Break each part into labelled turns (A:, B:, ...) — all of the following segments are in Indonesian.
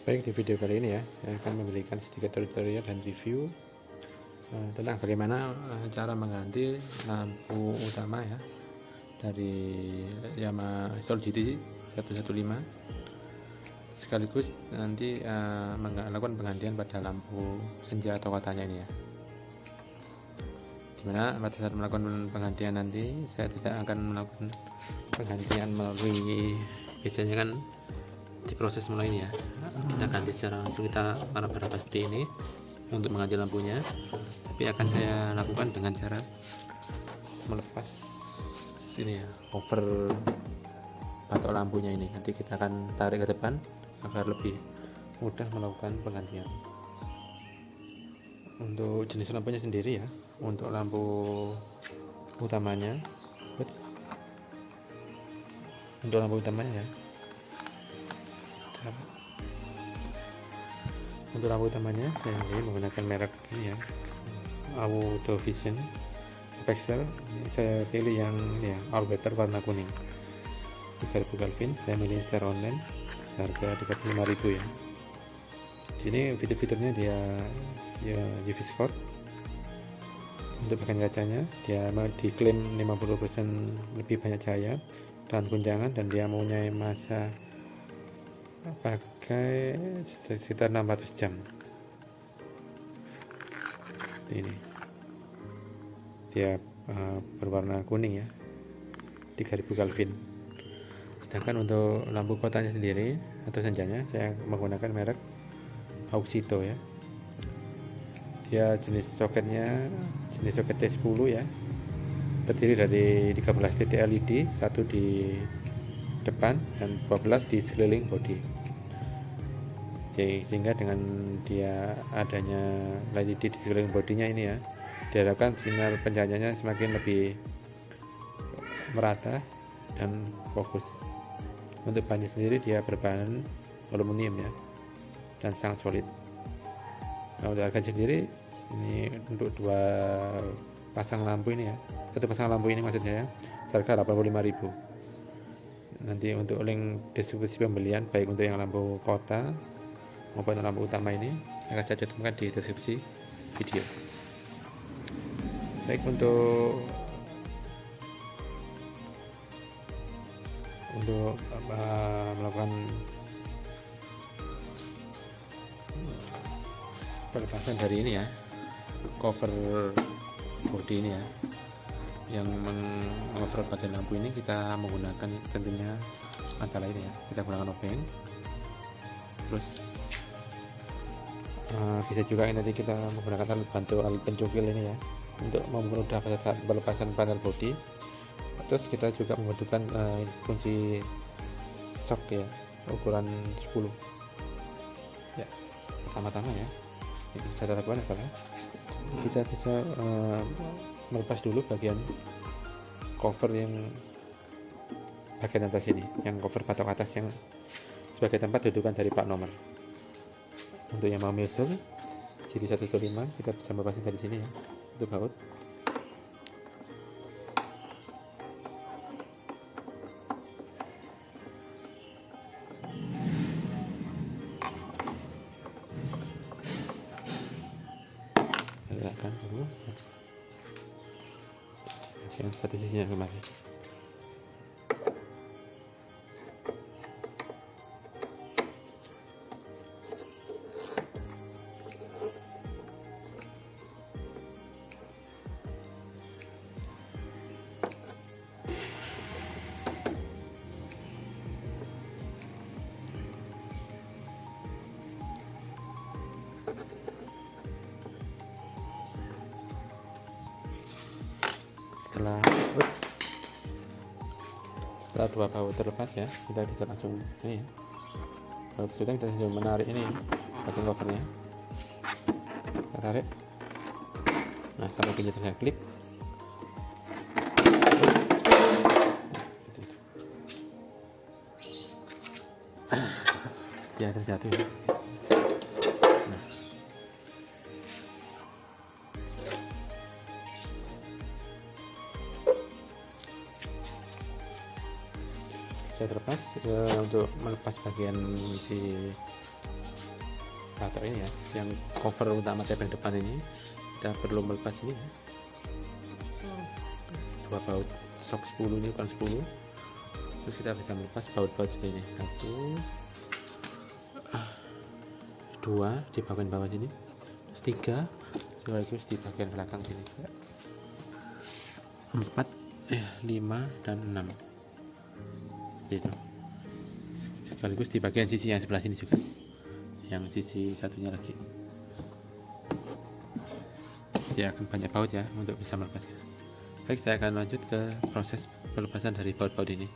A: Baik, di video kali ini ya, saya akan memberikan sedikit tutorial dan review tentang bagaimana cara mengganti lampu utama ya dari Yamaha Soul GT 115, sekaligus nanti melakukan penggantian pada lampu senja atau kotanya ini ya. Dimana pada saat melakukan penggantian nanti saya tidak akan melakukan penggantian melalui, biasanya kan diproses mulai ini ya, kita ganti secara langsung, kita para seperti ini untuk mengganti lampunya, tapi akan saya lakukan dengan cara melepas sini ya, cover batok lampunya ini. Nanti kita akan tarik ke depan agar lebih mudah melakukan penggantian. Untuk jenis lampunya sendiri ya, untuk lampu utamanya, untuk lampu utamanya ya, untuk lampu utamanya saya menggunakan merek ini ya, Auto Vision Pixel. Saya pilih yang ya all weather warna kuning 3000 Kelvin. Saya milih secara online, harga 35.000 ya. Sini fitur-fiturnya dia ya UV spot. Untuk bagian kacanya dia diklaim 50% lebih banyak cahaya dan guncangan, dan dia mempunyai masa pakai sekitar 600 jam. Ini dia berwarna kuning ya, 3000 Kelvin. Sedangkan untuk lampu kotanya sendiri atau senjanya saya menggunakan merek Auxito ya. Dia jenis soketnya jenis soket T10 ya, terdiri dari 13 titik LED, satu di depan dan 12 di sekeliling bodi. Oke, sehingga dengan dia adanya LED di sekeliling bodinya ini ya, diharapkan sinar pencahayaannya semakin lebih merata dan fokus. Untuk bahannya sendiri dia berbahan aluminium ya, dan sangat solid. Nah, untuk harga sendiri ini untuk dua pasang lampu ini ya, satu pasang lampu ini maksud saya, harga 85.000. Nanti untuk link distribusi pembelian baik untuk yang lampu kota maupun lampu utama ini akan saya cantumkan di deskripsi video. Baik, untuk melakukan pelepasan dari ini ya, cover body ini ya, yang mengover bagian lampu ini, kita menggunakan tentunya antara ini ya, kita gunakan obeng. Terus bisa juga nanti kita menggunakan bantu alat pencukil ini ya, untuk mempermudah pada saat pelepasan panel body. Terus kita juga membutuhkan kunci shock ya, ukuran 10 ya. Pertama-tama ya, yang bisa kita lakukan adalah kita bisa melepas dulu bagian cover yang bagian atas ini, yang cover batok atas yang sebagai tempat dudukan dari pak nomor. Untuk yang mau mesul jadi 115, kita bisa melepasnya dari sini ya, untuk baut. Letakkan dulu yang satu sisinya kembali. Setelah dua baut terlepas ya, kita bisa langsung ini ya, kalau sudah kita bisa menarik ini bagian covernya, kita tarik. Nah, sampai kita saya klik, dia terjatuh ya. Nah, saya terlepas. Untuk melepas bagian si batok ini ya, yang cover utama tebing depan ini, kita perlu melepas ini ya. Dua baut sok 10 ini bukan 10, terus kita bisa melepas baut-baut seperti ini, 1 2 di bagian bawah sini, 3 sekaligus di bagian belakang sini, 4 5 dan 6 gitu, sekaligus di bagian sisi yang sebelah sini juga, yang sisi satunya lagi. Dia akan banyak baut ya untuk bisa melepasnya. Baik, saya akan lanjut ke proses pelepasan dari baut-baut ini.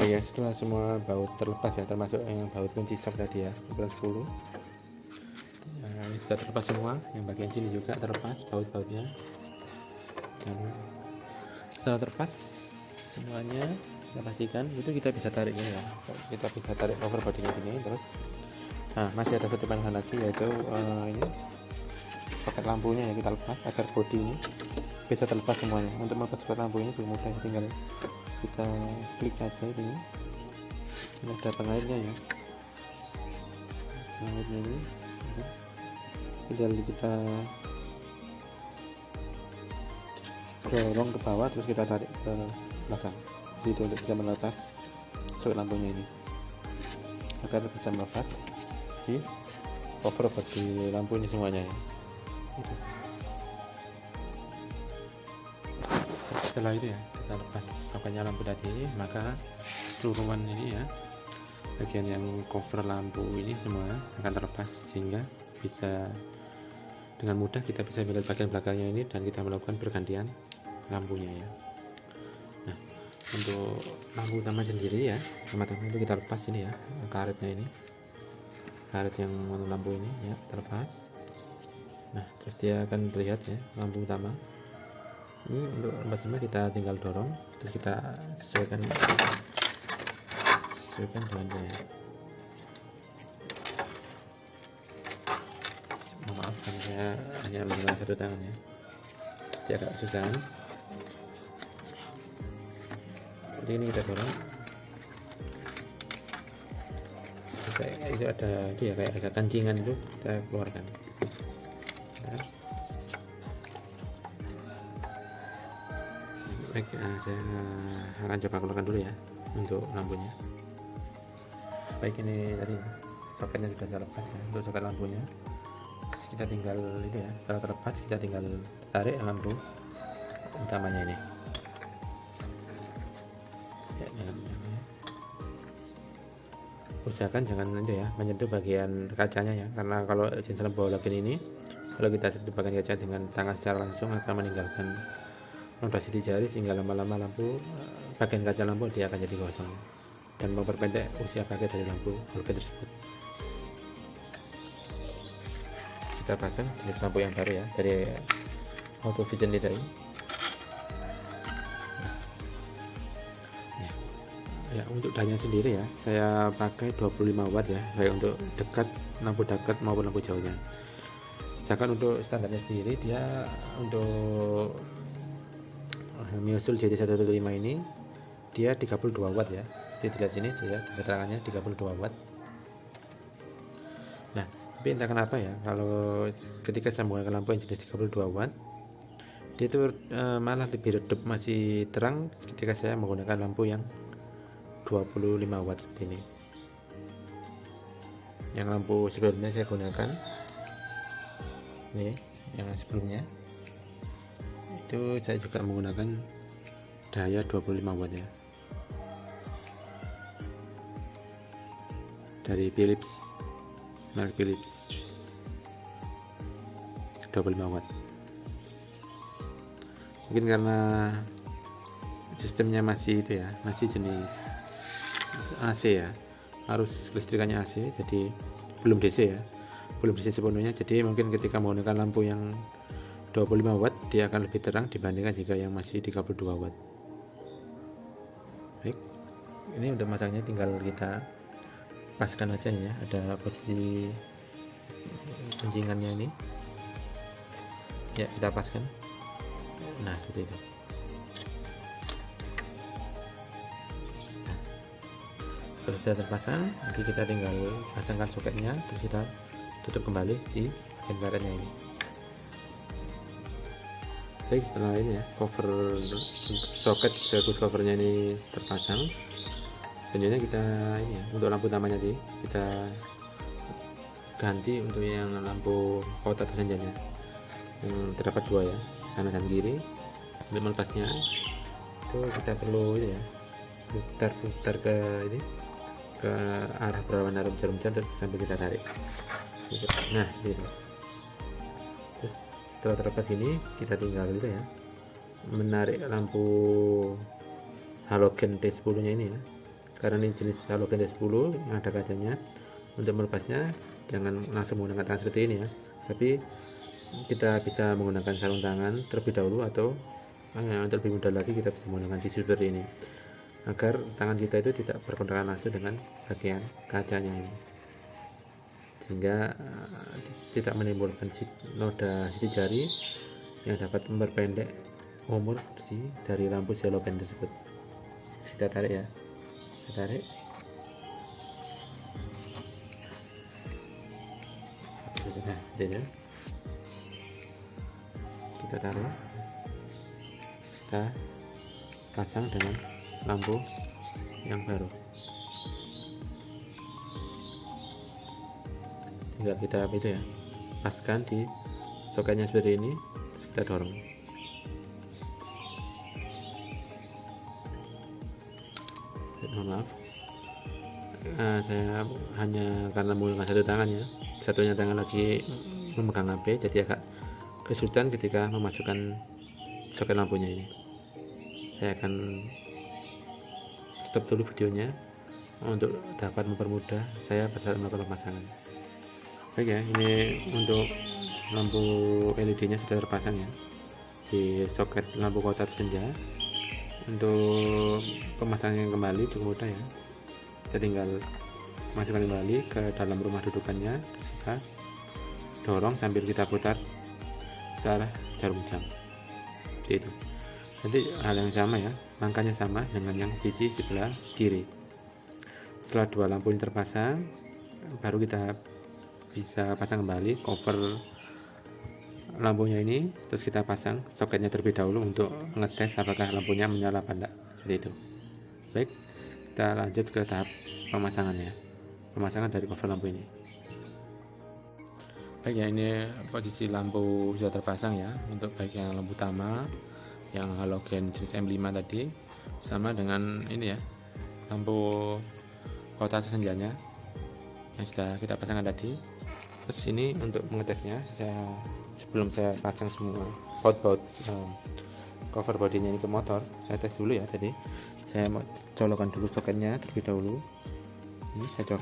A: Ya, setelah semua baut terlepas ya, termasuk yang baut kunci sok tadi ya, ukuran 10. Nah, ini sudah terlepas semua, yang bagian sini juga terlepas baut-bautnya. Dan setelah terlepas semuanya, kita pastikan itu kita bisa tariknya ya, kita bisa tarik over bodinya gini terus. Nah, masih ada satu pilihan lagi, yaitu ini soket lampunya ya, kita lepas agar bodi ini bisa terlepas semuanya. Untuk melepas soket lampu ini cukup mudah, tinggal kita klik saja ini ada pengaitnya ya, pengaitnya ini tinggal kita dorong ke bawah terus kita tarik ke belakang jadi untuk bisa melepas soket lampunya ini agar bisa melepas si cover bodi lampu ini semuanya ya. Itu. Setelah itu ya, kita lepas soketnya lampu tadi, maka keseluruhan ini ya, bagian yang cover lampu ini semua akan terlepas, sehingga bisa dengan mudah kita bisa melihat bagian belakangnya ini dan kita melakukan pergantian lampunya ya. Nah, untuk lampu utama sendiri ya, pertama-tama itu kita lepas ini ya, karetnya ini, karet yang lampu ini ya terlepas. Nah, terus dia akan terlihat ya lampu utama. Ini untuk lepas semua kita tinggal dorong, terus kita sesuaikan dengannya ya. Maaf karena saya hanya menggunakan satu tangan ya, jadi agak susah. Jadi ini kita dorong, kayak itu ada itu ya, kayak ada kancingan itu kita keluarkan. Nah. Baik, saya akan coba keluarkan dulu ya untuk lampunya. Baik, ini tadi soketnya sudah saya lepas ya, untuk soket lampunya. Terus kita tinggal itu ya, setelah terlepas kita tinggal tarik lampu utamanya ini ya, usahakan jangan aja ya menyentuh bagian kacanya ya, karena kalau jenis lampu halogen ini kalau kita sentuh bagian kaca dengan tangan secara langsung akan meninggalkan rotasi di jari, sehingga lama-lama lampu bagian kaca lampu dia akan jadi kosong dan memperpendek usia pakai dari lampu halogen tersebut. Kita pasang jenis lampu yang baru ya, dari Auto Vision Lidai ya. Untuk daya sendiri ya, saya pakai 25 watt ya, baik untuk dekat, lampu dekat maupun lampu jauhnya. Sedangkan untuk standarnya sendiri, dia untuk Miosul JT115 ini dia 32 watt ya. Jadi lihat sini dia keterangannya 32 watt. Nah, tapi entah kenapa ya, kalau ketika saya menggunakan lampu yang jenis 32 watt, dia itu malah lebih redup, masih terang ketika saya menggunakan lampu yang 25 watt seperti ini. Yang lampu sebelumnya saya gunakan ini, yang sebelumnya itu saya juga menggunakan daya 25 watt ya, dari Philips, merek Philips, 25 watt. Mungkin karena sistemnya masih itu ya, masih jenis AC ya, arus listrikannya AC, jadi belum DC ya, belum DC sepenuhnya. Jadi mungkin ketika menggunakan lampu yang 25 watt dia akan lebih terang dibandingkan jika yang masih 32 watt. Baik, ini untuk masangnya tinggal kita paskan aja ya, ada posisi kuncingannya ini ya, kita paskan. Nah seperti itu. Kalau sudah terpasang, nanti kita tinggal pasangkan soketnya, terus kita tutup kembali di bagian karetnya ini. Baik, setelah ini ya, cover soket sekaligus covernya ini terpasang, selanjutnya kita ini ya, untuk lampu utamanya tadi kita ganti untuk yang lampu kotak senjanya yang terdapat dua ya, kanan dan kiri. Untuk melepasnya itu kita perlu ya putar ke ini, ke arah berlawanan jarum jam, terus sampai kita tarik. Nah gitu. Terus setelah terlepas ini kita tinggal gitu ya, menarik lampu halogen T10 nya ini ya, karena ini jenis halogen T10 yang ada kacanya. Untuk melepasnya jangan langsung menggunakan tangan seperti ini ya, tapi kita bisa menggunakan sarung tangan terlebih dahulu, atau untuk lebih mudah lagi kita bisa menggunakan tisu seperti ini, agar tangan kita itu tidak berkontakan langsung dengan bagian kacanya ini, sehingga tidak menimbulkan noda sidik jari yang dapat memperpendek umur dari lampu halogen tersebut. Kita tarik ya, kita tarik. Nah, jadi kita taruh, kita pasang dengan lampu yang baru. Tinggal kita itu ya, paskan di soketnya seperti ini, terus kita dorong. Mohon maaf, saya hanya karena menggunakan satu tangan ya, satunya tangan lagi memegang HP, jadi agak kesulitan ketika memasukkan soket lampunya ini. Saya akan stop dulu videonya untuk dapat mempermudah saya saat melakukan pemasangan. Baik ya, ini untuk lampu LED nya sudah terpasang ya di soket lampu kotak senja. Untuk pemasangan kembali cukup mudah ya, kita tinggal masukkan kembali ke dalam rumah dudukannya, terus kita dorong sambil kita putar searah jarum jam, seperti itu. Nanti hal yang sama ya, langkahnya sama dengan yang sisi sebelah kiri. Setelah dua lampu ini terpasang, baru kita bisa pasang kembali cover lampunya ini, terus kita pasang soketnya terlebih dahulu untuk ngetes apakah lampunya menyala apa enggak, seperti itu. Baik, kita lanjut ke tahap pemasangan dari cover lampu ini. Baik ya, ini posisi lampu sudah terpasang ya, untuk baik yang lampu utama yang halogen jenis M5 tadi, sama dengan ini ya, lampu kotak senjanya yang sudah kita pasangkan tadi. Terus ini untuk mengetesnya, sebelum saya pasang semua baut cover bodinya ini ke motor, saya tes dulu ya. Tadi saya mau colokkan dulu soketnya terlebih dahulu. Ini saya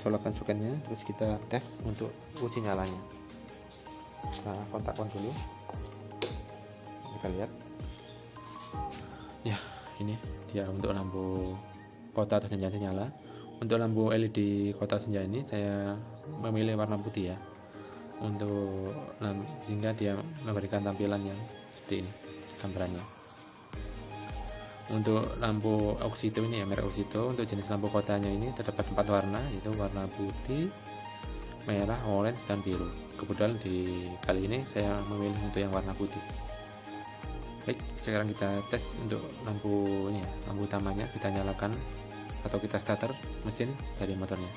A: colokkan soketnya, terus kita tes untuk kunci nyalanya. Nah, kontakkan dulu, kita lihat ya, ini dia untuk lampu kotak senja nyala. Untuk lampu LED kotak senja ini saya memilih warna putih ya, untuk sehingga dia memberikan tampilan yang seperti ini gambarannya. Untuk lampu Oxito ini ya, merek Oxito, untuk jenis lampu kotanya ini terdapat 4 warna, yaitu warna putih, merah, oranye, dan biru. Kebetulan di kali ini saya memilih untuk yang warna putih. Baik, sekarang kita tes untuk lampu ini ya, lampu utamanya. Kita nyalakan atau kita starter mesin dari motornya.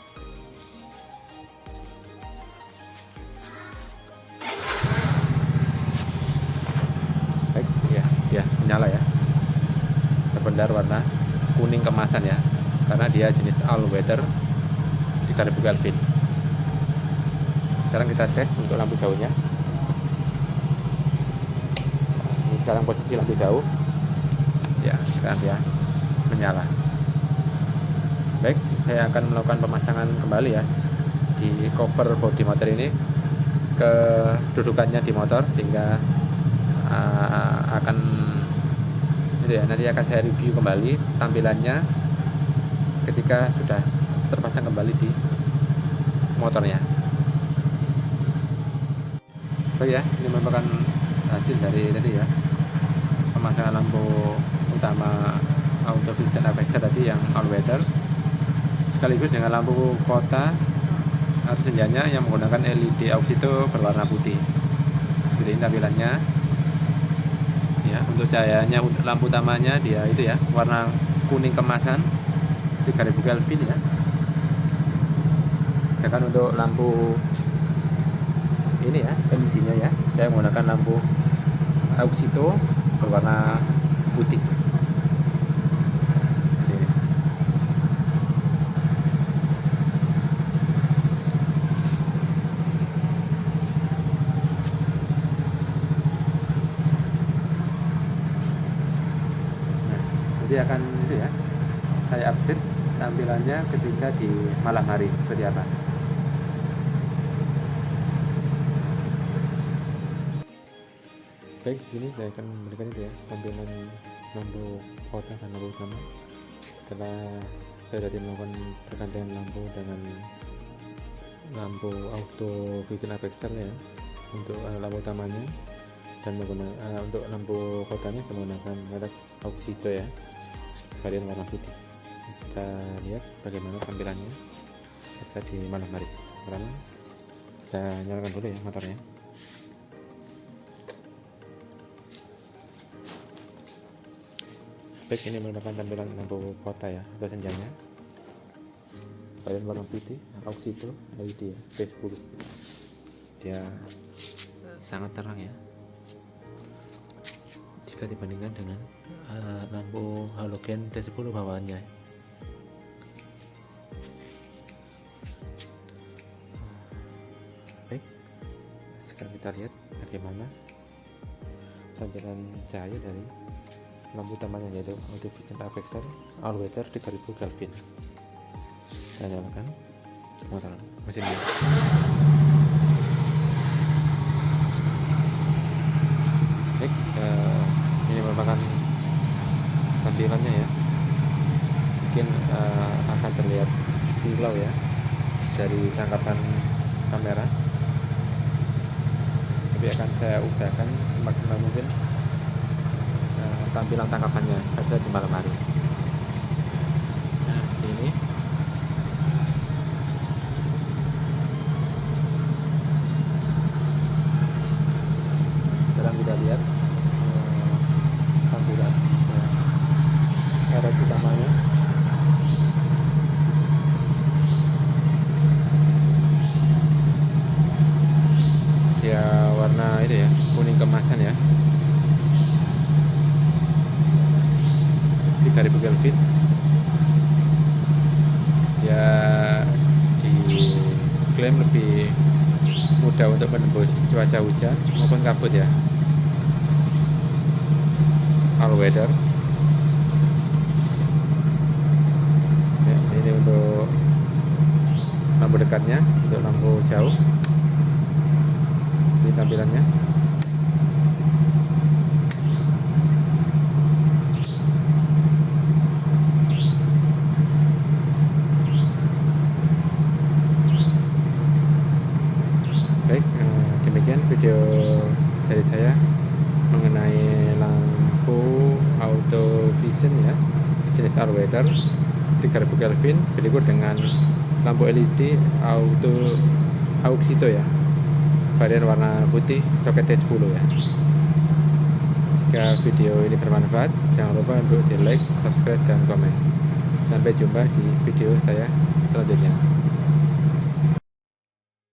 A: Baik ya, dia menyala ya, berbendar warna kuning kemasan ya, karena dia jenis all weather 3000 Kelvin. Sekarang kita tes untuk lampu jauhnya. Ini sekarang posisi lampu jauh ya, sekarang dia menyala. Baik, saya akan melakukan pemasangan kembali ya di cover bodi motor ini ke dudukannya di motor, sehingga akan itu ya, nanti akan saya review kembali tampilannya ketika sudah terpasang kembali di motornya. Oh ya, ini merupakan hasil dari tadi ya, pemasangan lampu utama auto vision effector tadi yang all weather, sekaligus dengan lampu kota atau senjanya yang menggunakan LED auxito berwarna putih. Seperti ini tampilannya ya. Untuk cahayanya, lampu utamanya dia itu ya, warna kuning kemasan 3000 Kelvin ya. Sedangkan untuk lampu ini ya, LED-nya ya, saya menggunakan lampu auxito berwarna putih. Nanti akan itu ya, saya update tampilannya ketika di malam hari seperti apa. Baik, di sini saya akan memberikan itu ya, tampilan lampu kota dan lampu utama setelah saya tadi melakukan pergantian lampu dengan lampu auto vision effector ya untuk lampu utamanya, dan menggunakan untuk lampu kotanya saya menggunakan merek auxito ya, varian warna putih. Kita lihat bagaimana tampilannya ketika di malam hari. Pertama saya nyalakan dulu ya motornya. Baik, ini merupakan tampilan lampu kota ya atau senjanya, varian warna putih auxito LED ya, P10. Dia sangat terang ya jika dibandingkan dengan lampu halogen T10 bawaannya. Baik, sekarang kita lihat bagaimana tampilan cahaya dari lampu utamanya, yaitu auto vision effector all weather 3000 Kelvin. Saya nyalakan motor mesinnya. Baik, ini merupakan tampilannya ya. Mungkin akan terlihat silau ya dari tangkapan kamera, tapi akan saya usahakan semaksimal mungkin tampilan tangkapannya saja di malam hari. Nah, ini sekarang kita lihat tampilan merek utamanya. Dia warna itu ya, kuning kemasan ya, 3000 Kelvin. Ya, diklaim lebih mudah untuk menembus cuaca hujan maupun kabut ya, all weather ya. Ini untuk lampu dekatnya, untuk lampu jauh ini tampilannya. Baik, demikian video dari saya mengenai lampu auto vision ya, jenis all weather 3000 Kelvin berikut dengan lampu LED auto auxito ya, varian warna putih soket T10 ya. Jika video ini bermanfaat, jangan lupa untuk di like, subscribe, dan komen. Sampai jumpa di video saya selanjutnya.